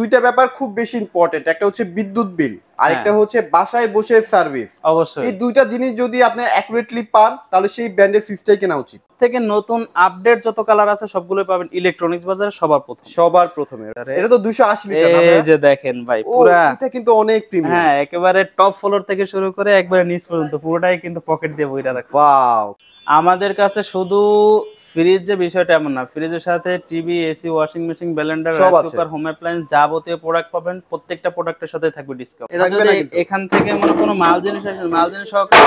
দুইটা ব্যাপার খুব বেশি ইম্পর্টেন্ট, একটা হচ্ছে বিদ্যুৎ বিল, আরেকটা হচ্ছে বাসায় বসে সার্ভিস। অবশ্যই এই দুইটা জিনিস যদি আপনি অ্যাকুরেটলি পান তাহলে সেই ব্র্যান্ডের ফ্রিজটাই কেনা উচিত। থেকে নতুন আপডেট যত কালার আছে সবগুলো পাবেন ইলেকট্রনিক্স বাজারে সবার প্রথমে। এটা তো 280 লিটার না ভাই? এই যে দেখেন ভাই ও পুরা এটা কিন্তু অনেক প্রিমিয়াম। হ্যাঁ, একেবারে টপ ফ্লোর থেকে শুরু করে একবারে নিচ পর্যন্ত পুরোটাই কিন্তু পকেট দিয়ে বইরা রাখছে। ওয়াও! আমাদের কাছে শুধু ফ্রিজ যে বিষয়টা এমন না, ফ্রিজের সাথে TV, AC, washing machine, Blender, সব রাইস আছে। কুকার, হোম অ্যাপ্লায়েন্স যাবতীয় প্রোডাক্ট পাবেন। প্রত্যেকটা প্রোডাক্টের সাথে থাকবে ডিসকাউন্ট। এটা ভাঙবে যদি না কিন্তু। এখান থেকে মনে কোনো মাল জিনিস আসে, মাল জিনিস সহকারে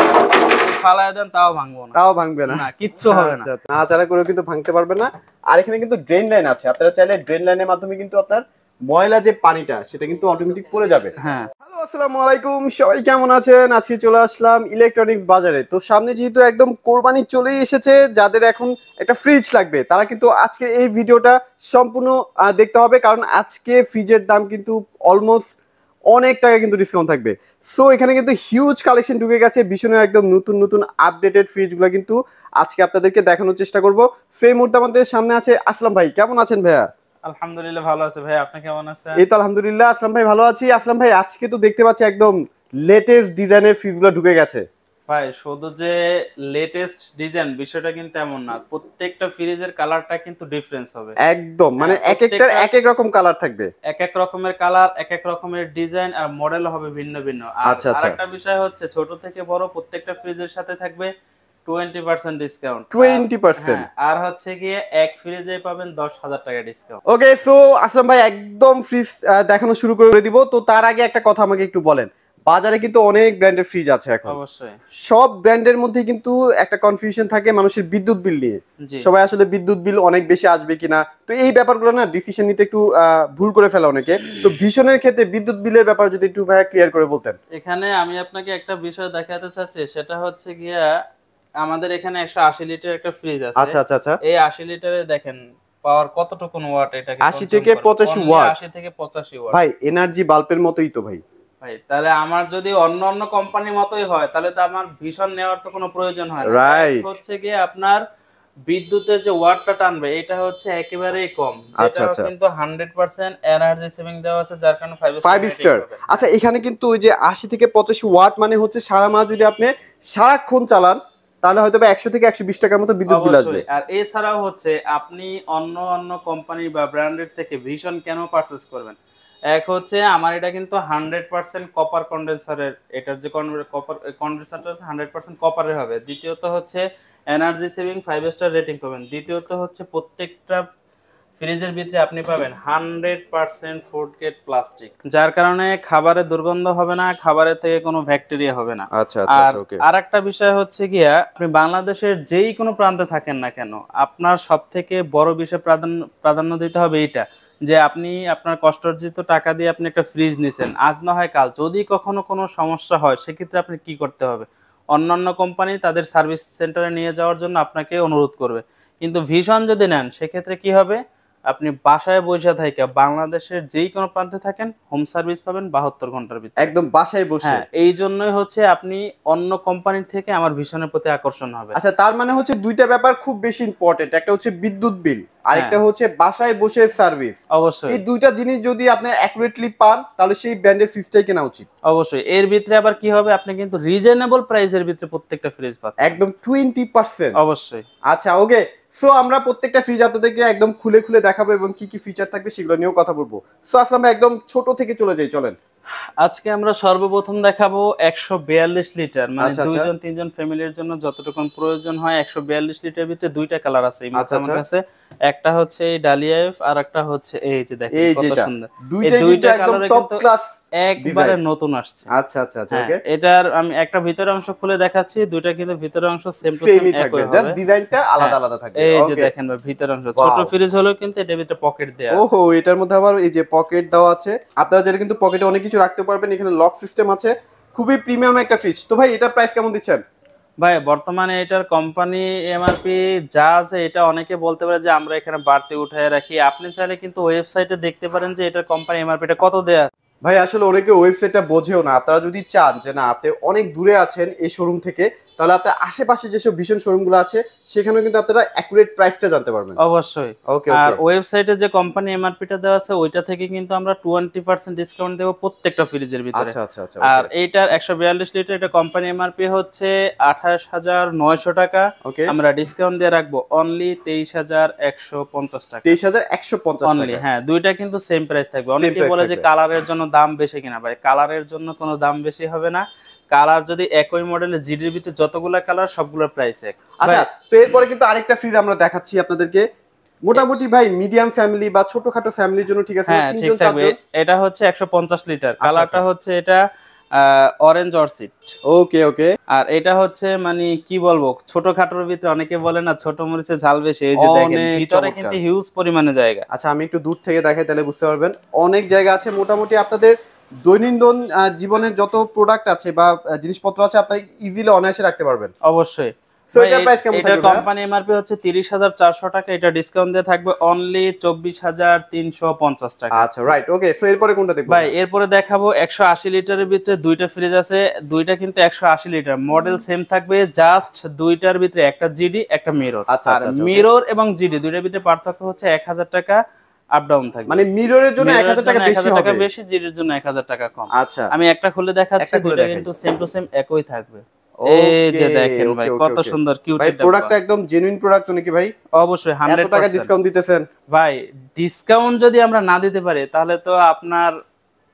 ফালায় দেন তাও ভাঙবো না। তাও ভাঙবে না? না, কিচ্ছু হবে না। আচ্ছা, আচ্ছা। নাড়াচাড়া করেও কিন্তু ভাঙতে পারবে না। আর এখানে কিন্তু ড্রেন লাইন আছে, আপনারা চাইলে ড্রেন লাইনের মাধ্যমে কিন্তু আপনার ময়লা যে পানিটা সেটা কিন্তু অটোমেটিক পড়ে যাবে। হ্যাঁ, হ্যালো, আসসালামু আলাইকুম, সবাই কেমন আছেন? আজকে চলে আসলাম ইলেকট্রনিক্স বাজারে। তো সামনে যেহেতু একদম কোরবানি চলেই এসেছে, যাদের এখন একটা ফ্রিজ লাগবে তারা কিন্তু আজকে এই ভিডিওটা সম্পূর্ণ দেখতে হবে, কারণ আজকে ফ্রিজের দাম কিন্তু অলমোস্ট অনেক টাকা কিন্তু ডিসকাউন্ট থাকবে। সো এখানে কিন্তু হিউজ কালেকশন ঢুকে গেছে, ভীষণের একদম নতুন নতুন আপডেটেড ফ্রিজগুলো কিন্তু আজকে আপনাদেরকে দেখানোর চেষ্টা করব। সেই মুহূর্তে আমাদের সামনে আছে আসলাম ভাই। কেমন আছেন ভাইয়া? আলহামদুলিল্লাহ ভালো আছে ভাই, আপনি কেমন আছেন? এই তো আলহামদুলিল্লাহ, আসলাম ভাই ভালো আছি। আসলাম ভাই, আজকে তো দেখতে পাচ্ছি একদম লেটেস্ট ডিজাইনের ফ্রিজগুলো ঢুকে গেছে। ভাই শুধু যে লেটেস্ট ডিজাইন বিষয়টা কিন্তু এমন না, প্রত্যেকটা ফ্রিজের কালারটা কিন্তু ডিফারেন্স হবে একদম মানে এক একটার এক এক রকম কালার থাকবে, এক এক রকমের কালার, এক এক রকমের ডিজাইন আর মডেল হবে ভিন্ন ভিন্ন। আর আচ্ছা আচ্ছা, আরেকটা বিষয় হচ্ছে ছোট থেকে বড় প্রত্যেকটা ফ্রিজের সাথে থাকবে 20% ডিসকাউন্ট। 20%। আর হচ্ছে গিয়ে এক ফ্রিজে পাবেন 10,000 টাকা ডিসকাউন্ট। ওকে, সো আসলাম ভাই একদম ফ্রিজ দেখানো শুরু করে দিব। তো তার আগে একটা কথা আমাকে একটু বলেন, বাজারে কিন্তু অনেক ব্র্যান্ডের ফ্রিজ আছে এখন। অবশ্যই সব ব্র্যান্ডের মধ্যে কিন্তু একটা কনফিউশন থাকে মানুষের বিদ্যুৎ বিল নিয়ে। জি। সবাই আসলে বিদ্যুৎ বিল অনেক বেশি আসবে কিনা, তো এই ব্যাপারগুলো না ডিসিশন নিতে একটু ভুল করে ফেলা অনেকে। তো ভীষণের ক্ষেত্রে বিদ্যুৎ বিলের ব্যাপারে যদি একটু ভাইয়া ক্লিয়ার করে বলতেন। এখানে আমি আপনাকে একটা বিষয় দেখাতে চাচ্ছি, সেটা হচ্ছে গিয়া আমাদের এখানে 180 লিটার একটা ফ্রিজ আছে। আচ্ছা আচ্ছা আচ্ছা, এই 80 লিটারে দেখেন পাওয়ার কতটুকু ওয়াট, এটাকে 80 থেকে 85 ওয়াট। 80 থেকে 85 ওয়াট ভাই এনার্জি বাল্বের মতোই তো ভাই। ভাই, তাহলে আমার যদি অন্য অন্য কোম্পানির মতোই হয় তাহলে তো আমার ভীষণ নেওয়ার তো কোনো প্রয়োজন হয় না। রাইট। হচ্ছে গিয়ে আপনার বিদ্যুতের যে ওয়াটটা টানবে এটা হচ্ছে একেবারেই কম, আচ্ছা যেটা আচ্ছা, কিন্তু 100% এনার্জি সেভিং দেওয়া আছে, যার কারণে 5 স্টার 5 স্টার। আচ্ছা, এখানে কিন্তু ওই যে 80 থেকে 85 ওয়াট মানে হচ্ছে সারা মাস যদি আপনি সারাক্ষণ চালান তাহলে হয়তো বা 100 থেকে 120 টাকার মতো বিদ্যুৎ বিল আসবে। অবশ্যই। আর এছাড়াও হচ্ছে আপনি অন্য অন্য কোম্পানি বা ব্র্যান্ডের থেকে ভীষণ কেন পারচেজ করবেন, এক হচ্ছে আমার এটা কিন্তু 100% কপার কন্ডেন্সারের, এটার যে কপার কন্ডেন্সারটা আছে 100% কপারের হবে। দ্বিতীয়ত হচ্ছে এনার্জি সেভিং 5 স্টার রেটিং পাবেন। দ্বিতীয়ত হচ্ছে প্রত্যেকটা ফ্রিজের ভিতরে আপনি পাবেন 100% ফুড গ্রেড প্লাস্টিক, যার কারণে খাবারের দুর্গন্ধ হবে না, খাবারের থেকে কোনো ব্যাকটেরিয়া হবে না। আচ্ছা আচ্ছা আর আচ্ছা, ওকে। আরেকটা বিষয় হচ্ছে গিয়া আপনি বাংলাদেশের যেই কোনো প্রান্তে থাকেন না কেন, আপনার সবথেকে বড় বিষয় প্রাধান্য দিতে হবে এইটা, যে আপনি আপনার কষ্টার্জিত টাকা দিয়ে আপনি একটা ফ্রিজ নিছেন, আজ না হয় কাল যদি কখনো কোনো সমস্যা হয় সেক্ষেত্রে আপনি কি করতে হবে, অন্যান্য কোম্পানি তাদের সার্ভিস সেন্টারে নিয়ে যাওয়ার জন্য আপনাকে অনুরোধ করবে। কিন্তু ভিশন যদি নেন সেক্ষেত্রে কি হবে, আপনি বাসায় বসে থেকে বাংলাদেশের যেই কোনো প্রান্তে থাকেন হোম সার্ভিস পাবেন 72 ঘন্টার ভিতরে। একদম বাসায় বসে। হ্যাঁ, এই জন্যই হচ্ছে আপনি অন্য কোম্পানির থেকে আমার ভীষণের প্রতি আকর্ষণ হবে। আচ্ছা, তার মানে হচ্ছে দুইটা ব্যাপার খুব বেশি ইম্পর্টেন্ট, একটা হচ্ছে বিদ্যুৎ বিল, আরেকটা হ্যাঁ। হচ্ছে বাসায় বসে সার্ভিস। অবশ্যই এই দুইটা জিনিস যদি আপনি অ্যাকুরেটলি পান তাহলে সেই ব্র্যান্ডের ফ্রিজটাই কেনা উচিত। অবশ্যই। এর ভিতরে আবার কি হবে, আপনি কিন্তু রিজনেবল প্রাইসের ভিতরে প্রত্যেকটা ফ্রিজ পাচ্ছেন একদম 20%। অবশ্যই। আচ্ছা, ওকে। সো আমরা প্রত্যেকটা ফ্রিজ আপনাদেরকে একদম খুলে খুলে দেখাবো এবং কি কি ফিচার থাকবে সেগুলো নিয়েও কথা বলবো। সো আসলাম ভাই একদম ছোট থেকে চলে যাই, চলেন। আজকে আমরা সর্বপ্রথম দেখাবো 142 লিটার, মানে আচ্ছা আচ্ছা, দুইজন তিনজন ফ্যামিলির জন্য যতটুকু প্রয়োজন হয়। 142 লিটার ভিতরে দুইটা কালার আছে এই মুহূর্তে আচ্ছা আমার আচ্ছা, কাছে। একটা হচ্ছে এই ডালিয়া এফ আর একটা হচ্ছে এই যে দেখেন এই কত যেটা সুন্দর। এই দুইটাই কিন্তু দুইটা একদম কালারে টপ কিন্তু ক্লাস একবারে ডিজাইন। নতুন আসছে। আচ্ছা আচ্ছা আচ্ছা, হ্যাঁ, ওকে। এটার আমি একটা ভিতরের অংশ খুলে দেখাচ্ছি, দুইটা কিন্তু ভিতরের অংশ সেম টু সেম সেমই থাকবে, একই জাস্ট হবে। ডিজাইনটা আলাদা হ্যাঁ, আলাদা থাকবে। এই যে ওকে, দেখেন ভাই ভিতরের অংশ ছোট ফ্রিজ হলেও কিন্তু এটার ভিতরে পকেট দেয়া আছে। ওহো, এটার মধ্যে আবার এই যে পকেট দেওয়া আছে, আপনারা যেটা কিন্তু পকেটে অনেক কিছু রাখতে পারবেন। এখানে লক সিস্টেম আছে, খুবই প্রিমিয়াম একটা ফ্রিজ। তো ভাই এটার প্রাইস কেমন দিচ্ছেন? ভাই বর্তমানে এটার কোম্পানি এমআরপি যা আছে এটা অনেকে বলতে পারে যে আমরা এখানে বাড়তি উঠায় রাখি, আপনি চাইলে কিন্তু ওয়েবসাইটে দেখতে পারেন যে এটার কোম্পানি এমআরপিটা কত দেয়া আছে। ভাই আসলে অনেকে ওয়েবসাইটটা বোঝেও না। আপনারা যদি চান যে না আপনি অনেক দূরে আছেন এই শোরুম থেকে, তাহলে আপনার আশেপাশে যেসব ভীষণ শোরুমগুলো আছে সেখানেও কিন্তু আপনারা অ্যাকুরেট প্রাইসটা জানতে পারবেন। অবশ্যই। ওকে আর ওকে। ওয়েবসাইটে যে কোম্পানি এমআরপিটা দেওয়া আছে ওইটা থেকে কিন্তু আমরা 20% ডিসকাউন্ট দেব প্রত্যেকটা ফ্রিজের ভিতরে। আচ্ছা আচ্ছা আচ্ছা। আর ওকে এইটার 142 লিটার এটা কোম্পানি এমআরপি হচ্ছে 28,900 টাকা। ওকে। আমরা ডিসকাউন্ট দিয়ে রাখবো অনলি 23,150 টাকা। 23,150 অনলি, টাকা। হ্যাঁ, দুইটা কিন্তু সেম প্রাইস থাকবে। সেম অনেকে প্রাইস বলে যে থাকবে। কালারের জন্য দাম বেশি কিনা, ভাই কালারের জন্য কোনো দাম বেশি হবে না। কালার যদি একই মডেলের জিডির ভিতরে যতগুলা কালার সবগুলোর প্রাইস এক। আচ্ছা, ভাই তো এরপরে কিন্তু আরেকটা ফ্রিজ আমরা দেখাচ্ছি আপনাদেরকে। মোটামুটি ভাই মিডিয়াম ফ্যামিলি বা ছোটখাটো ফ্যামিলির জন্য ঠিক আছে না? হ্যাঁ ঠিক 3 জন থাকবে। 4 জন। এটা হচ্ছে 150 লিটার, আচ্ছা কালারটা আচ্ছা। হচ্ছে এটা অরেঞ্জ অর্চিড। ওকে ওকে। আর এটা হচ্ছে মানে কি বলবো, ছোটখাটোর ভিতরে অনেকে বলে না ছোট মরিচে ঝাল বেশি, এই যে দেখেন অনেক ভিতরে চমৎকার। কিন্তু হিউজ পরিমাণে জায়গা। আচ্ছা আমি একটু দূর থেকে দেখাই তাহলে বুঝতে পারবেন। অনেক জায়গা আছে, মোটামুটি আপনাদের দৈনন্দিন জীবনের যত প্রোডাক্ট আছে বা জিনিসপত্র আছে আপনি ইজিলি অনায়াসে রাখতে পারবেন। অবশ্যই। সো এটার প্রাইস কেমন এটা থাকবে ভাইয়া? কোম্পানি এমআরপি হচ্ছে 30,400 টাকা, এটা ডিসকাউন্ট দিয়ে থাকবে অনলি 24,350 টাকা। আচ্ছা রাইট ওকে। সো এরপরে কোনটা দেখবো? ভাই এরপরে দেখাবো 180 লিটারের ভিতরে দুইটা ফ্রিজ আছে, দুইটা কিন্তু 180 লিটার, মডেল সেম থাকবে, জাস্ট দুইটার ভিতরে একটা জিডি একটা মিরর। আচ্ছা আর আচ্ছা আচ্ছা, okay. মিরর এবং জিডি দুইটার ভিতরে পার্থক্য হচ্ছে 1000 টাকা আপ ডাউন থাকবে। মানে মিররের জন্য মিররের 1000 টাকা জন্য বেশি 1000 টাকা হবে। বেশি, জিডির জন্য 1000 টাকা কম। আচ্ছা আমি একটা খুলে দেখাচ্ছি, একটা খুলে দুইটা দেখাই। কিন্তু সেম টু সেম একই থাকবে। এই ওকে যে দেখেন ভাই ওকে কত ওকে। সুন্দর কিউট ভাই একটা প্রোডাক্টটা একদম জেনুইন প্রোডাক্ট তো নাকি ভাই? অবশ্যই এত টাকা 100%। ডিসকাউন্ট দিতেছেন? ভাই ডিসকাউন্ট যদি আমরা না দিতে পারি তাহলে তো আপনার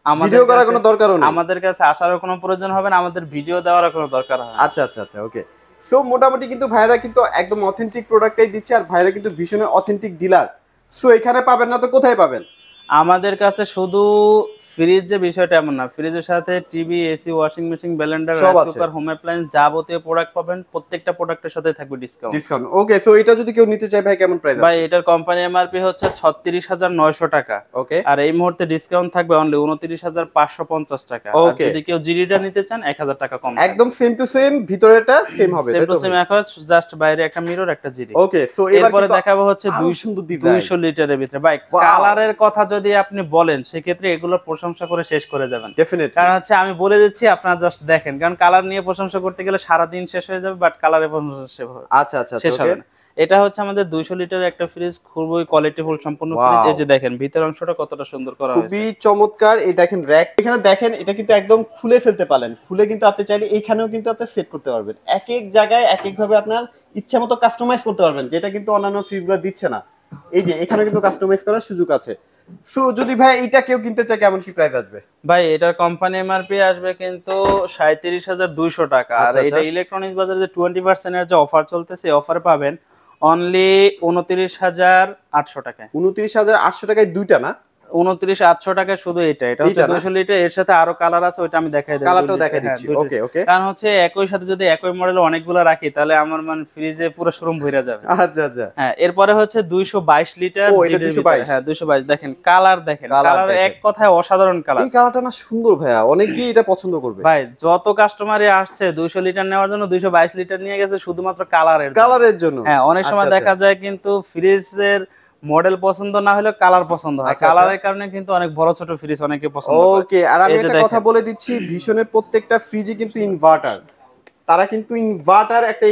আমাদের ভিডিও করার কাছে কোনো দরকারও নেই। আমাদের কাছে আসারও কোনো প্রয়োজন হবে না, আমাদের ভিডিও দেওয়ারও কোনো দরকার হবে না। আচ্ছা আচ্ছা আচ্ছা ওকে। সো মোটামুটি কিন্তু ভাইরা কিন্তু একদম অথেন্টিক প্রোডাক্টটাই দিচ্ছে, আর ভাইরা কিন্তু ভীষণের অথেন্টিক ডিলার। সো এখানে পাবেন না তো কোথায় পাবেন? আমাদের কাছে শুধু ফ্রিজ যে বিষয়টা এমন না, ফ্রিজের সাথে TV, AC, washing machine, Blender, সব রাইস আছে। কুকার, হোম অ্যাপ্লায়েন্স যাবতীয় প্রোডাক্ট পাবেন, প্রত্যেকটা প্রোডাক্টের সাথে থাকবে ডিসকাউন্ট। Discount okay. সো এটা যদি কেউ নিতে চায় ভাই কেমন প্রাইস ভাই আছে? এটার কোম্পানি এমআরপি হচ্ছে 36,900 টাকা। ওকে আর এই মুহূর্তে ডিসকাউন্ট থাকবে অনলি 29,550 টাকা। আর Okay. যদি কেউ জিডিটা নিতে চান 1000 টাকা কম থাকবে। একদম সেম টু সেম, ভিতরেটা সেম হবে সেম তাই টু তো? সেম একই, জাস্ট বাইরে একটা মিরর একটা জিডি। ওকে। সো এবার এরপরে কিন্তু দেখাবো হচ্ছে আরো সুন্দর ডিজাইন। 200 লিটারের ভিতরে। ভাই Wow. কালারের কথা যদি আপনি বলেন সেক্ষেত্রে এগুলো প্রশংসা করে শেষ করে যাবেন। ডেফিনেটলি। কারণ হচ্ছে আমি বলে দিচ্ছি আপনারা জাস্ট দেখেন, কারণ কালার নিয়ে প্রশংসা করতে গেলে সারা দিন শেষ হয়ে যাবে, বাট কালারের প্রশংসা আচ্ছা আচ্ছা শেষ ওকে। হবে না। এটা হচ্ছে আমাদের 200 লিটারের একটা ফ্রিজ, খুবই কোয়ালিটিফুল সম্পূর্ণ Wow. ফ্রিজ। এই যে দেখেন ভিতর অংশটা কতটা সুন্দর করা হয়েছে। খুবই চমৎকার। এই দেখেন র‍্যাক, এখানে দেখেন এটা কিন্তু একদম খুলে ফেলতে পারেন। খুলে কিন্তু আপনি চাইলে এইখানেও কিন্তু আপনি সেট করতে পারবেন। এক এক জায়গায় এক এক ভাবে আপনার ইচ্ছা মতো কাস্টমাইজ করতে পারবেন, যেটা কিন্তু অন্যান্য ফ্রিজগুলো দিচ্ছে না। এই যে এখানে কিন্তু কাস্টমাইজ করার সুযোগ আছে। সো যদি ভাই এটা কেউ কিনতে চায় কেমন কি প্রাইস আসবে? ভাই এটার কোম্পানি এমআরপি আসবে কিন্তু 37,200 টাকা। আর আচ্ছা, এটা আচ্ছা। ইলেকট্রনিক্স বাজারে যে 20% এর যে অফার চলতেছে, অফারে পাবেন অনলি 29,800 টাকায়। 29,800 টাকায় দুইটা না? 29,800 টাকায় শুধু এটা হচ্ছে এইটা না? 200 লিটার, এর সাথে আরো কালার আছে, ওইটা আমি দেখাই দেব। কালারটাও দেখাই দিচ্ছি। ওকে ওকে। কারণ হচ্ছে একই সাথে যদি একই মডেলে অনেকগুলো রাখি তাহলে আমার মানে ফ্রিজে পুরো শোরুম ভরে যাবে। আচ্ছা আচ্ছা। হ্যাঁ, এরপরে হচ্ছে 222 লিটার ও, এটা জিডির 222? ভিতরে। হ্যাঁ 222। দেখেন কালার, দেখেন কালার কালার দেখেন। এক কথায় অসাধারণ কালার। এই কালারটা না সুন্দর ভাইয়া, অনেকেই এটা পছন্দ করবে। ভাই যত কাস্টমারই আসছে 200 লিটার নেওয়ার জন্য 222 লিটার নিয়ে গেছে শুধুমাত্র কালারের জন্য। কালারের জন্য? হ্যাঁ, অনেক সময় আচ্ছা, দেখা আচ্ছা। যায় কিন্তু ফ্রিজের মডেল পছন্দ না হলে কালার পছন্দ হয়, আচ্ছা, আচ্ছা। কালারের কারণে কিন্তু অনেক বড় ছোট ফ্রিজ অনেকে পছন্দ করে। ওকে। আর আমি এই যে একটা কথা দেখেন। বলে দিচ্ছি, ভীষণের প্রত্যেকটা ফ্রিজে কিন্তু ইনভার্টার। তারা কিন্তু ইনভার্টার একটা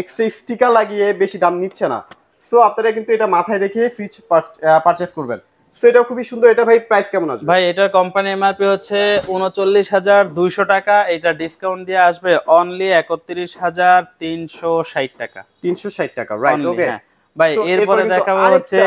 এক্সট্রা স্টিকার লাগিয়ে বেশি দাম নিচ্ছে না। সো আপনারা কিন্তু এটা মাথায় রেখে ফ্রিজ পারচেজ করবেন। সো এটা খুবই সুন্দর। এটা ভাই প্রাইস কেমন আসবে? ভাই এটার কোম্পানি এমআরপি হচ্ছে 39,200 টাকা, এটা ডিসকাউন্ট দিয়ে আসবে অনলি 31,360 টাকা। 360 টাকা রাইট Only, ওকে। হ্যাঁ। ভাই So, এরপরে এরপরে কিন্তু দেখাবো আরেকটা হচ্ছে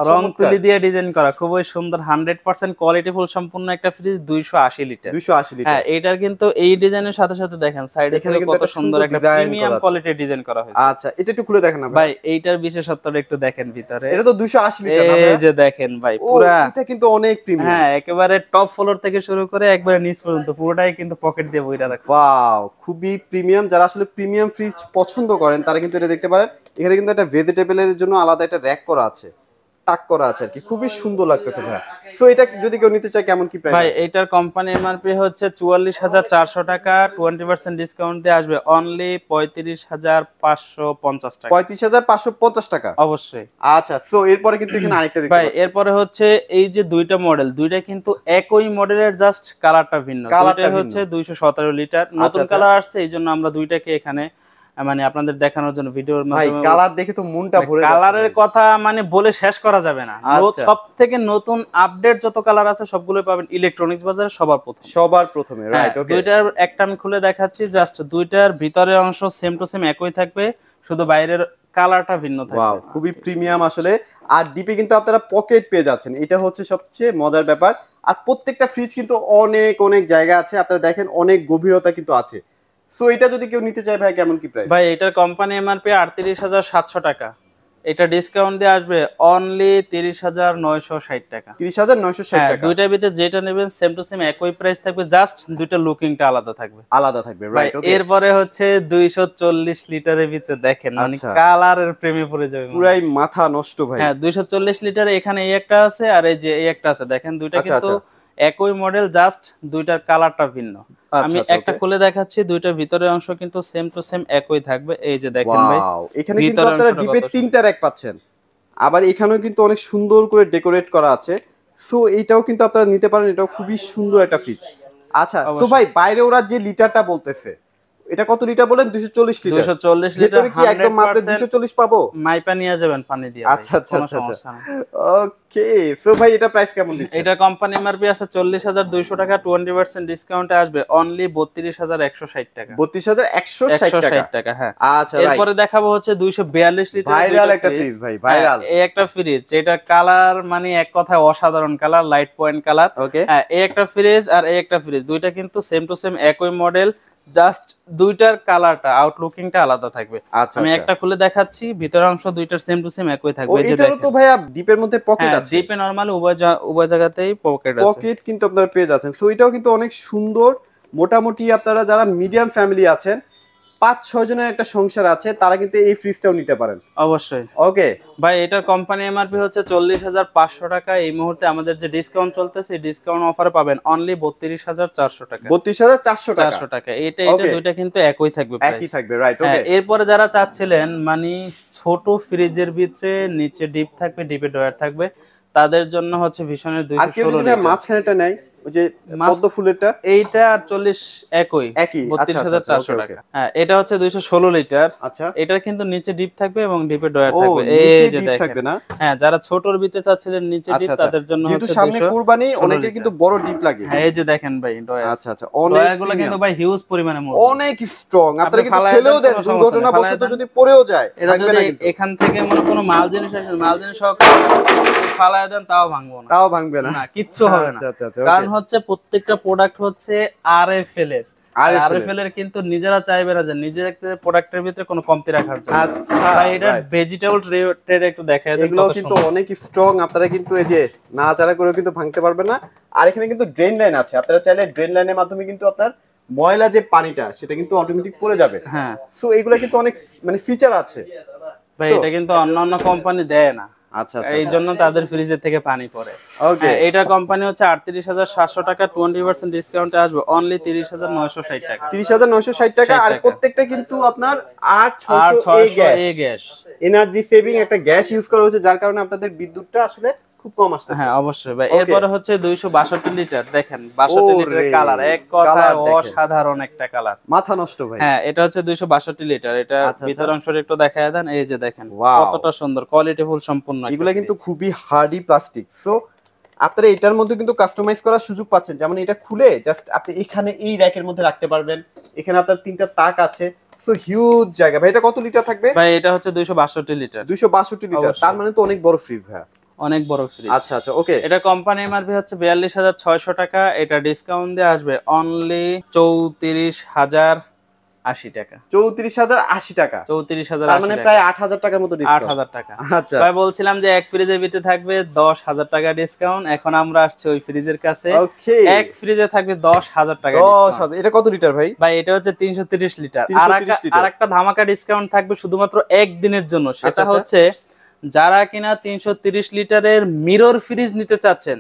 রং চমৎকার। তুলি দিয়ে ডিজাইন করা খুবই সুন্দর 100% কোয়ালিটিফুল সম্পূর্ণ একটা ফ্রিজ 280 লিটার। 280 লিটার। হ্যাঁ, এটার কিন্তু এই ডিজাইনের সাথে সাথে দেখেন সাইডে এখানে কিন্তু কত একটা সুন্দর সুন্দর একটা design প্রিমিয়াম করা আছে। কোয়ালিটির ডিজাইন করা হয়েছে। আচ্ছা এটা একটু খুলে দেখেন না ভাই। ভাই এইটার বিশেষত্বটা একটু দেখেন ভিতরে। এটা তো 280 লিটার না এই ভাই? যে দেখেন ভাই ও, পুরা, এটা কিন্তু অনেক প্রিমিয়াম। হ্যাঁ একেবারে টপ ফ্লোর থেকে শুরু করে একবারে নিচ পর্যন্ত পুরোটাই কিন্তু পকেট দিয়ে বইরা রাখছে। ওয়াও, খুবই প্রিমিয়াম। যারা আসলে প্রিমিয়াম ফ্রিজ পছন্দ করেন তারা কিন্তু এটা দেখতে পারেন। এখানে কিন্তু একটা ভেজিটেবলের জন্য আলাদা একটা র‍্যাক করা আছে। তাক করা আছে আর কি, খুবই সুন্দর লাগতেছে ভাই। সো এটা যদি কেউ নিতে চায় কেমন কি প্রাইস? ভাই এটার কোম্পানি এমআরপি হচ্ছে 44,400 টাকা, 20% ডিসকাউন্ট দিয়ে আসবে অনলি 35,550 টাকা। 35,550 টাকা অবশ্যই। আচ্ছা, সো এরপরে কিন্তু এখানে আরেকটা দেখতে ভাই পাচ্ছি। এরপরে হচ্ছে এই যে দুইটা মডেল, দুইটা কিন্তু একই মডেলের, জাস্ট কালারটা ভিন্ন। দুইটাই হচ্ছে 217 লিটার, নতুন কালার আসছে, এই জন্য আমরা দুইটাকে এখানে মানে আপনাদের দেখানোর জন্য ভিডিওর ভাই মাধ্যমে কালার দেখে তো মনটা ভরে যাচ্ছে। কালারের কথা মানে বলে শেষ করা যাবে না। সব থেকে নতুন আপডেট যত কালার আছে সবগুলো পাবেন ইলেকট্রনিক্স বাজারে সবার প্রথমে, রাইট? ওকে, দুইটার একটা আমি খুলে দেখাচ্ছি, জাস্ট দুইটার ভিতরের অংশ সেম টু সেম একই থাকবে, শুধু বাইরের কালারটা ভিন্ন থাকবে। ওয়াও, খুবই প্রিমিয়াম আসলে। আর ডিপে কিন্তু আপনারা পকেট পেয়ে যাচ্ছেন, এটা হচ্ছে সবচেয়ে মজার ব্যাপার। আর প্রত্যেকটা ফ্রিজ কিন্তু অনেক অনেক জায়গা আছে, আপনারা দেখেন অনেক গভীরতা কিন্তু আছে। সো এটা যদি কেউ নিতে চায় ভাই কেমন কি প্রাইস? ভাই এটার কোম্পানি এমআরপি 38,700 টাকা, এটা ডিসকাউন্ট দিয়ে আসবে অনলি 30,960 টাকা। 30,960 টাকা। দুইটার ভিতরে যেটা নেবেন সেম টু সেম একই প্রাইস থাকবে, জাস্ট দুইটা লুকিংটা আলাদা থাকবে। রাইট? ওকে, এরপরে হচ্ছে 240 লিটারের ভিতরে দেখেন মানে কালারের প্রেমে পড়ে যাবে, পুরাই মাথা নষ্ট ভাই। 240 লিটারে এখানে এই একটা আছে আর এই যে এই একটা আছে, দেখেন দুইটা কিন্তু একই মডেল, জাস্ট দুইটার কালারটা ভিন্ন। আমি একটা খুলে দেখাচ্ছি, দুইটার ভিতরের অংশ কিন্তু সেম টু সেম একই থাকবে। এই যে দেখেন ভাই, এখানে কিন্তু আপনারা ডিপে তিনটা র‍্যাক পাচ্ছেন, আবার এখানেও কিন্তু অনেক সুন্দর করে ডেকোরেট করা আছে। সো এইটাও কিন্তু আপনারা নিতে পারেন, এটাও খুবই সুন্দর একটা ফ্রিজ। আচ্ছা, সো ভাই বাইরে ওরা যে লিটারটা বলতেছে, এটা কত লিটার বলেন? 240 লিটার। 240 লিটার, ভিতরে কি একদম মাপে 240 পাবো? মাইপা নিয়ে যাবেন পানি দিয়ে। আচ্ছা। ওকে, সো ভাই এটা প্রাইস কেমন দিচ্ছেন? এটা কোম্পানি এমআরপি আছে 40,200 টাকা, 20% ডিসকাউন্টে আসবে অনলি 32,160 টাকা। 32,160 টাকা। হ্যাঁ, আচ্ছা, এরপরে দেখাবো হচ্ছে 242 লিটার ভাইরাল একটা ফ্রিজ ভাই, ভাইরাল। এই একটা ফ্রিজ, যেটা কালার মানে এক কথায় অসাধারণ কালার, লাইট পয়েন্ট কালার। হ্যাঁ, এই একটা ফ্রিজ আর এই একটা ফ্রিজ, দুইটা কিন্তু সেম টু সেম একই মডেল, জাস্ট দুইটার কালারটা আউটলুকিংটা আলাদা থাকবে। আমি একটা খুলে দেখাচ্ছি, ভিতরের অংশ দুইটার সেম টু সেম একই থাকবে। এই যে দেখেন, তো ভাইয়া ডিপের মধ্যে পকেট আছে। ডিপে নরমালি উভয় জায়গাতেই পকেট আছে, পকেট কিন্তু আপনারা পেয়ে যাচ্ছেন। সো এটাও কিন্তু অনেক সুন্দর। মোটামুটি আপনারা যারা মিডিয়াম ফ্যামিলি আছেন, 5-6 জনের একটা সংসার আছে, তারা কিন্তু এই ফ্রিজটাও নিতে পারেন অবশ্যই। ওকে ভাই এটার কোম্পানি এমআরপি হচ্ছে 40,500 টাকা। এই মুহূর্তে আমাদের যে ডিসকাউন্ট চলতেছে, ডিসকাউন্ট অফারে পাবেন অনলি 32,400 টাকা। 32,400 টাকা। এটা দুইটা কিন্তু একই থাকবে, একই থাকবে, রাইট? ওকে, এরপরে যারা চাচ্ছিলেন মানে ছোট ফ্রিজের ভিতরে নিচে ডিপ থাকবে, ডিপে ড্রয়ার থাকবে, তাদের জন্য হচ্ছে ভিশনের 216 লিটার। মাঝখানেটা নাই, ওই যে পদ্ম ফুলেরটা, এইটা 48 একই 32,400 টাকা। হ্যাঁ, এটা হচ্ছে 216 লিটার। আচ্ছা, এটা কিন্তু নিচে ডিপ থাকবে এবং ডিপে ড্রয়ার থাকবে। এই যে দেখেন, হ্যাঁ, যারা ছোটর ভিতরে চাচ্ছিলেন নিচে ডিপ, তাদের জন্য হচ্ছে সামনে কুরবানি, অনেকের কিন্তু বড় ডিপ লাগে। হ্যাঁ, এই যে দেখেন ভাই ড্রয়ার। আচ্ছা, ড্রয়ারগুলো কিন্তু ভাই হিউজ পরিমাণে মজবুত, অনেক স্ট্রং। আপনারা কিন্তু ফেলেও দেন, দুর্ঘটনাবশত যদি পড়েও যায়, এটা যদি এখান থেকে মনে কোনো মাল জিনিস আসে, মাল জিনিস ফালায় দেন, তাও ভাঙবে না, কিচ্ছু হবে না। কারণ হচ্ছে প্রত্যেকটা প্রোডাক্ট হচ্ছে আরএফএল এর। আরএফএল এর কিন্তু নিজেরা চাইবে না যে নিজের প্রোডাক্টের ভিতরে কোনো কমতি রাখার জন্য। আচ্ছা, এটা ভেজিটেবল ট্রেড একটু দেখায় দেন, এগুলো কিন্তু অনেক স্ট্রং। আপনারা কিন্তু এই যে নাড়াচাড়া করে কিন্তু ভাঙতে পারবেন না। আর এখানে কিন্তু ড্রেন লাইন আছে, আপনারা চাইলে ড্রেন লাইনের মাধ্যমে কিন্তু আপনার ময়লা যে পানিটা, সেটা কিন্তু অটোমেটিক পড়ে যাবে। হ্যাঁ, সো এগুলো কিন্তু অনেক মানে ফিচার আছে ভাই, এটা কিন্তু অন্যান্য কোম্পানি দেয় না। আচ্ছা, এই জন্য তাদের ফ্রিজের থেকে পানি পড়ে। ওকে, এটা কোম্পানি হচ্ছে 38,700 টাকা, 20% ডিসকাউন্টে আসবে অনলি 30,960 টাকা। 30,960 টাকা। আর প্রত্যেকটা কিন্তু আপনার 8,600 এ গ্যাস, এনার্জি সেভিং একটা গ্যাস ইউজ করা হয়েছে, যার কারণে আপনাদের বিদ্যুৎটা আসলে খুব কম আসছে। হ্যাঁ, অবশ্যই ভাই। এরপরে হচ্ছে 262 লিটার, দেখেন 62 লিটারের কালার, এক কথায় অসাধারণ একটা কালার, মাথা নষ্ট ভাই। হ্যাঁ, এটা হচ্ছে 262 লিটার। এটা ভিতর অংশটা একটু দেখায় দেন। এই যে দেখেন কতটা সুন্দর, কোয়ালিটিফুল সম্পূর্ণ। এগুলা কিন্তু খুবই হার্ডি প্লাস্টিক। সো আপনারা এটার মধ্যে কিন্তু কাস্টমাইজ করার সুযোগ পাচ্ছেন। যেমন এটা খুলে জাস্ট আপনি এখানে এই র‍্যাকের মধ্যে রাখতে পারবেন। এখানে আপনার 3টা তাক আছে। সো হিউজ জায়গা ভাই। এটা কত লিটার থাকবে ভাই? এটা হচ্ছে 262 লিটার। 262 লিটার, তার মানে তো অনেক বড় ফ্রিজ ভাই, অনেক বড় ফ্রিজ। আচ্ছা, ওকে। এটা কোম্পানি এমআরপি হচ্ছে 42,600 টাকা। এটা ডিসকাউন্ট দিয়ে আসবে অনলি 34,080 টাকা। 34,080 টাকা, 34,080, তার মানে প্রায় 8,000 টাকার মতো ডিসকাউন্ট। 8,000 টাকা। আচ্ছা, ভাই বলছিলাম যে এক ফ্রিজের ভিতরে থাকবে 10,000 টাকা ডিসকাউন্ট। এখন আমরা আসছি ওই ফ্রিজের কাছে। ওকে, এক ফ্রিজে থাকবে 10,000 টাকা ডিসকাউন্ট। 10,000। এটা কত লিটার ভাই? ভাই এটা হচ্ছে 330 লিটার। আর একটা ধামাকা ডিসকাউন্ট থাকবে শুধুমাত্র একদিনের জন্য, সেটা হচ্ছে যারা কিনা 330 লিটারের মিরর ফ্রিজ নিতে চাচ্ছেন,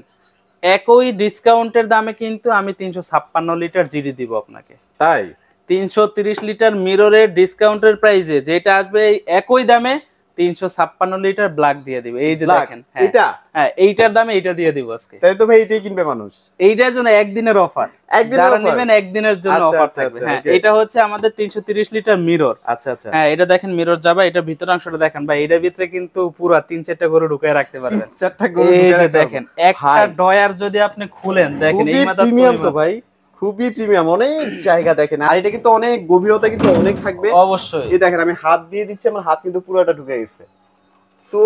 একই ডিসকাউন্টের দামে কিন্তু আমি 356 লিটার জিডি দিব আপনাকে। তাই 330 লিটার মিররের ডিসকাউন্টের প্রাইসে যেটা আসবে এই একই দামে 356 লিটার ব্ল্যাক দিয়ে দিব। এই যে দেখেন, এটা হ্যাঁ এইটার দামে এইটা দিয়ে দিব আজকে। তাই তো ভাই, এটাই কিনবে মানুষ। এইটার জন্য একদিনের অফার, যারা নেবেন একদিনের জন্য অফার থাকবে। হ্যাঁ, এটা হচ্ছে আমাদের 330 লিটার মিরর। আচ্ছা আচ্ছা, হ্যাঁ এটা দেখেন মিরর যাবে, এটা ভিতর অংশটা দেখেন ভাই, এটার ভিতরে কিন্তু পুরো 3-4টা গরু ঢুকায় রাখতে পারবেন। 4টা গরু এই ঢুকায় যে রাখতে দেখেন পারবো। একটা ডয়ার যদি আপনি খুলেন, দেখেন এই মাথা প্রিমিয়াম তো ভাই, খুবই প্রিমিয়াম, অনেক জায়গা দেখেন। আর এটা কিন্তু অনেক গভীরতা কিন্তু অনেক থাকবে অবশ্যই। এই দেখেন, আমি হাত দিয়ে দিচ্ছি, আমার হাত কিন্তু পুরোটা ঢুকে গেছে। সো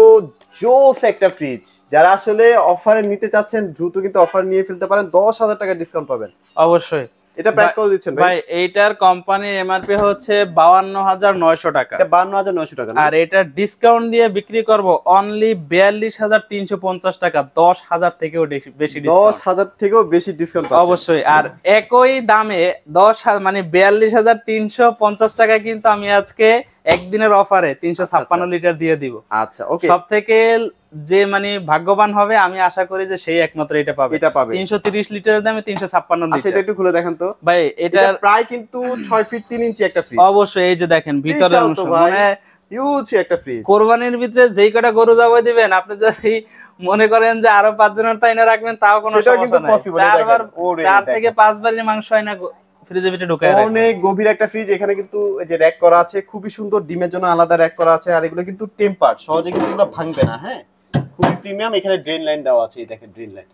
জোস একটা ফ্রিজ, যারা আসলে অফারে নিতে চাচ্ছেন দ্রুত কিন্তু অফার নিয়ে ফেলতে পারেন, 10,000 টাকা ডিসকাউন্ট পাবেন অবশ্যই। এটা প্রাইস কত দিচ্ছেন ভাই? ভাই এইটার কোম্পানির এমআরপি হচ্ছে 52,900 টাকা। এটা 52,900 টাকা না? আর এটা ডিসকাউন্ট দিয়ে বিক্রি করব অনলি 42,350 টাকা, 10,000 থেকেও বেশি ডিসকাউন্ট। 10,000 থেকেও বেশি ডিসকাউন্ট পাচ্ছেন অবশ্যই। আর একই দামে 10,000 মানে 42,350 টাকা কিন্তু আমি আজকে একদিনের অফারে 356 লিটার দিয়ে দিব। আচ্ছা ওকে, সবথেকে যে মানে ভাগ্যবান হবে আমি আশা করি যে সেই একমাত্র এটা পাবে। 330 লিটারের দামে 356 লিটার। আচ্ছা এটা একটু খুলে দেখান তো ভাই, এটা প্রায় কিন্তু 6 ফিট 3 ইঞ্চি একটা ফ্রিজ। অবশ্যই। এই যে দেখেন ভিতরে অংশ, মানে হিউজ একটা ফ্রিজ। কোরবানির ভিতরে যেই কটা গরু জবাই দিবেন, আপনি যদি মনে করেন যে আরো 5 জনের তাইনা রাখবেন তাও কোনো সমস্যা নাই। 4 থেকে 5 বারের মাংস আইনা ফ্রিজের ভিতরে ঢুকায় রাখবেন। অনেক গভীর একটা ফ্রিজ। এখানে কিন্তু এই যে র‍্যাক করা আছে, খুবই সুন্দর, ডিমের জন্য আলাদা র‍্যাক করা আছে। আর এগুলো কিন্তু টেম্পার, সহজে কিন্তু এগুলো ভাঙবে না। হ্যাঁ, খুবই প্রিমিয়াম। এখানে ড্রেন লাইন দেওয়া আছে, এই দেখেন ড্রেন লাইন।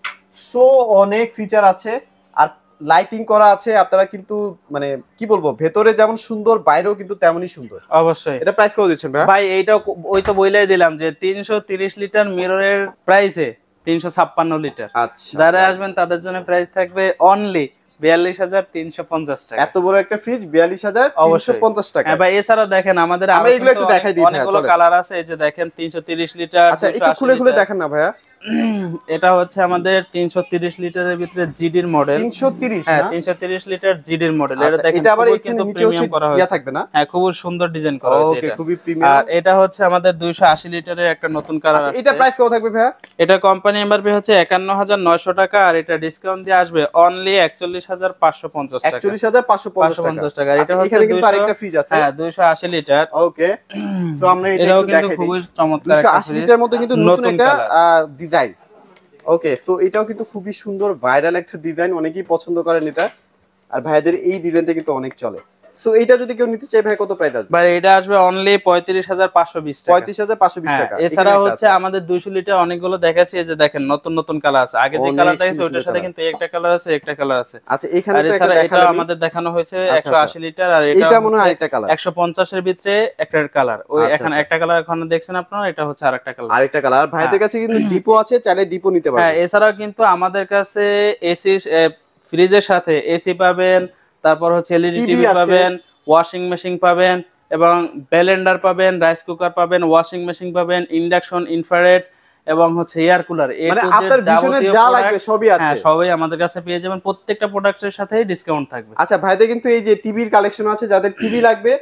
সো অনেক ফিচার আছে, আর লাইটিং করা আছে। আপনারা কিন্তু মানে কি বলবো, ভেতরে যেমন সুন্দর বাইরেও কিন্তু তেমনই সুন্দর। অবশ্যই। এটা প্রাইস কত দিচ্ছেন ভাই? ভাই এইটা ওই তো বইলাই দিলাম যে 330 লিটার মিররের প্রাইসে 356 লিটার। আচ্ছা, যারা আসবেন তাদের জন্য প্রাইস থাকবে অনলি 42,350 টাকা। এত বড় একটা ফ্রিজ 42,350 টাকা। হ্যাঁ ভাই, এছাড়া দেখেন আমাদের আমরা এগুলো একটু দেখাই দিই, অনেকগুলো কালার আছে। এই যে দেখেন 330 লিটার। আচ্ছা একটু খুলে খুলে দেখেন না ভাইয়া। এটা হচ্ছে আমাদের 330 লিটারের ভিতরে জিডির মডেল। 330 হ্যাঁ, না? 330 লিটার জিডির মডেল। এটা দেখেন এটা আবার এখানে কিন্তু নিচে প্রিমিয়াম করা হয়েছে। থাকবে না? হ্যাঁ, খুব সুন্দর ডিজাইন করা হয়েছে ওকে, এটা। খুবই প্রিমিয়াম। আর এটা হচ্ছে আমাদের 280 লিটারের একটা নতুন কালার আছে। এটা প্রাইস কত থাকবে ভাইয়া? এটা কোম্পানি এমআরপি হচ্ছে 51,900 টাকা, আর এটা ডিসকাউন্ট দিয়ে আসবে অনলি 41,550 টাকা। 41,550 টাকা। এটা হচ্ছে এখানে কিন্তু আরেকটা ফ্রিজ আছে। হ্যাঁ, 280 লিটার। ওকে, সো আমরা এটা এটাও একটু কিন্তু দেখাই দিই। খুবই চমৎকার একটা 280 লিটার মধ্যে কিন্তু নতুন একটা কালার। ডিজাইন। ওকে, সো এটাও কিন্তু খুবই সুন্দর, ভাইরাল একটা ডিজাইন, অনেকেই পছন্দ করেন এটা। আর ভাইদের এই ডিজাইনটা কিন্তু অনেক চলে। সো এটা যদি কেউ নিতে চায় ভাই, কত প্রাইস আসবে? ভাই এটা আসবে অনলি 35,520 টাকা। 35,520 টাকা। এছাড়া হচ্ছে আমাদের 200 লিটার অনেকগুলো দেখাচ্ছি। এই যে দেখেন নতুন নতুন কালার আছে। আগে যে কালারটা আছে ওটার সাথে কিন্তু একটা কালার আছে, একটা কালার আছে। আচ্ছা, এখানে তো একটা এটা আমাদের দেখানো হয়েছে 180 লিটার, আর এটা মনে হয় আরেকটা কালার। 150 এর ভিতরে একটা কালার। ওই এখানে একটা কালার এখন দেখছেন আপনারা, এটা হচ্ছে আরেকটা কালার। আরেকটা কালার। ভাইদের কাছে কিন্তু ডিপো আছে, চাইলে ডিপো নিতে পারবেন। হ্যাঁ, এছাড়াও কিন্তু আমাদের কাছে এসি, ফ্রিজের সাথে এসি পাবেন, তারপর হচ্ছে এলইডি টিভি পাবেন, ওয়াশিং মেশিন পাবেন, এবং ব্লেন্ডার পাবেন, রাইস কুকার পাবেন, ওয়াশিং মেশিন পাবেন, ইন্ডাকশন, ইনফ্রারেড, এবং হচ্ছে এয়ার কুলার। মানে আপনার ভিশনে যা লাগবে সবই আছে। হ্যাঁ, সবই আমাদের কাছে পেয়ে যাবেন। প্রত্যেকটা প্রোডাক্টের সাথেই ডিসকাউন্ট থাকবে। আচ্ছা, ভাইদের কিন্তু এই যে টিভির কালেকশন আছে, যাদের টিভি লাগবে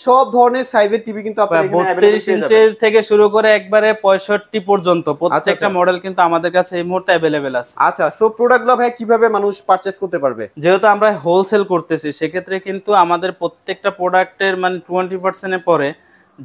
সব ধরনের সাইজের টিভি কিন্তু আপনারা এখানে अवेलेबल পেয়ে 32 ইঞ্চির থেকে শুরু করে একবারে 65 পর্যন্ত প্রত্যেকটা মডেল কিন্তু আমাদের কাছে এই মুহূর্তে अवेलेबल আছে। আচ্ছা, সো প্রোডাক্টগুলো ভাই কিভাবে মানুষ পারচেজ করতে পারবে? যেহেতু আমরা হোলসেল করতেছি, সেক্ষেত্রে কিন্তু আমাদের প্রত্যেকটা প্রোডাক্টের মানে 20% এর পরে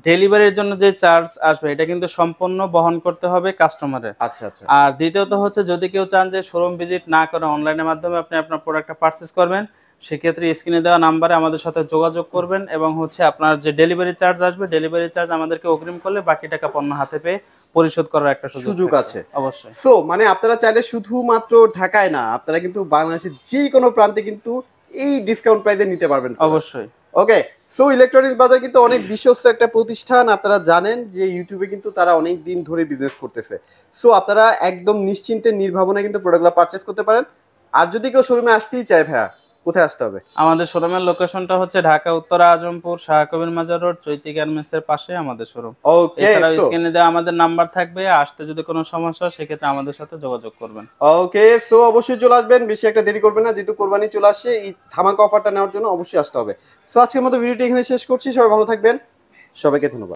ডেলিভারির জন্য যে চার্জ আসবে এটা কিন্তু সম্পূর্ণ বহন করতে হবে কাস্টমারের। আচ্ছা আচ্ছা। আর দ্বিতীয়ত হচ্ছে যদি কেউ চান যে শোরুম ভিজিট না করে অনলাইনের মাধ্যমে আপনি আপনার প্রোডাক্টটা পারচেজ করবেন, সেক্ষেত্রে স্ক্রিনে দেওয়া নাম্বারে আমাদের সাথে যোগাযোগ করবেন, এবং হচ্ছে আপনার যে ডেলিভারি চার্জ আসবে, ডেলিভারি চার্জ আমাদেরকে অগ্রিম করলে বাকি টাকা পণ্য হাতে পেয়ে পরিশোধ করার একটা সুযোগ আছে। অবশ্যই। সো মানে আপনারা চাইলে শুধুমাত্র ঢাকায় না, আপনারা কিন্তু বাংলাদেশের যে কোনো প্রান্তে কিন্তু এই ডিসকাউন্ট প্রাইসে নিতে পারবেন। অবশ্যই। ওকে, সো ইলেকট্রনিক্স বাজার কিন্তু অনেক বিশ্বস্ত একটা প্রতিষ্ঠান। আপনারা জানেন যে ইউটিউবে কিন্তু তারা অনেক দিন ধরে বিজনেস করতেছে। সো আপনারা একদম নিশ্চিন্তে নির্ভাবনায় কিন্তু প্রোডাক্টগুলো পারচেজ করতে পারেন। আর যদি কেউ শোরুমে আসতেই চায় ভাইয়া, কোথায় আসতে হবে? আমাদের শোরুমের লোকেশনটা হচ্ছে ঢাকা উত্তরা আজমপুর শাহ কবির মাজার রোড, চৈতি গার্মেন্টস এর পাশে আমাদের শোরুম। ওকে, এছাড়াও স্ক্রিনে দেওয়া আমাদের নাম্বার থাকবে, আসতে যদি কোনো সমস্যা হয় সেক্ষেত্রে আমাদের সাথে যোগাযোগ করবেন। ওকে, সো অবশ্যই চলে আসবেন, বেশি একটা দেরি করবেন না, যেহেতু কোরবানি চলে আসছে। এই ধামাকা অফারটা নেওয়ার জন্য অবশ্যই আসতে হবে। সো আজকের মতো ভিডিওটি এখানে শেষ করছি। সবাই ভালো থাকবেন, সবাইকে ধন্যবাদ।